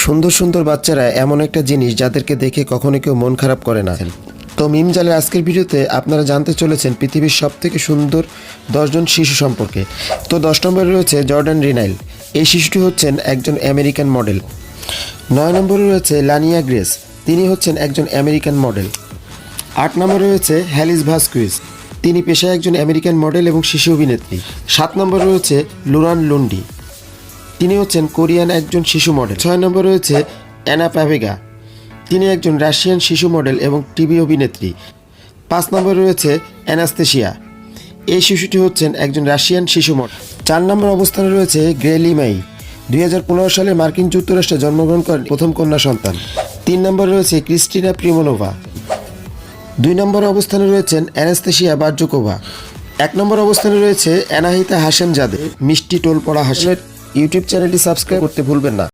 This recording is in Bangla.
সুন্দর সুন্দর বাচ্চারা এমন একটা জিনিস যাদেরকে দেখে কখনো কেউ মন খারাপ করে না। তো মিম জালের আজকের ভিডিওতে আপনারা জানতে চলেছেন পৃথিবীর সবথেকে সুন্দর 10জন শিশু সম্পর্কে। তো 10 নম্বরে রয়েছে জর্ডান রিনাইল। এই শিশুটি হচ্ছেন একজন আমেরিকান মডেল। 9 নম্বরে রয়েছে লানিয়া গ্রেস, তিনি হচ্ছেন একজন আমেরিকান মডেল। 8 নম্বরে রয়েছে হ্যালিস ভাসকুইজ, তিনি পেশায় একজন আমেরিকান মডেল এবং শিশু অভিনেত্রী। 7 নম্বরে রয়েছে লুরান লুন্ডি, তিনি হচ্ছেন কোরিয়ান একজন শিশু মডেল। 6 নম্বরে রয়েছে অ্যানা পাভেগা, তিনি একজন রাশিয়ান শিশু মডেল এবং টিভি অভিনেত্রী। 5 নম্বরে রয়েছে অ্যানাস্তেশিয়া, এই শিশুটি হচ্ছেন একজন রাশিয়ান শিশু মডেল। 4 নম্বর অবস্থানে রয়েছে গ্রেলি মাই, 2015 সালে মার্কিন যুক্তরাষ্ট্রে জন্মগ্রহণ করেন প্রথম কন্যা সন্তান। 3 নম্বরে রয়েছে ক্রিস্টিনা প্রিমোনোভা। 2 নম্বরে অবস্থানে রয়েছেন অ্যানাস্তেশিয়া বার্জোকোভা। 1 নম্বর অবস্থানে রয়েছে অ্যানাহিতা হাশেমজাদে, মিষ্টি টোল পড়া হাসেমের ইউটিউব চ্যানেলটি সাবস্ক্রাইব করতে ভুলবেন না।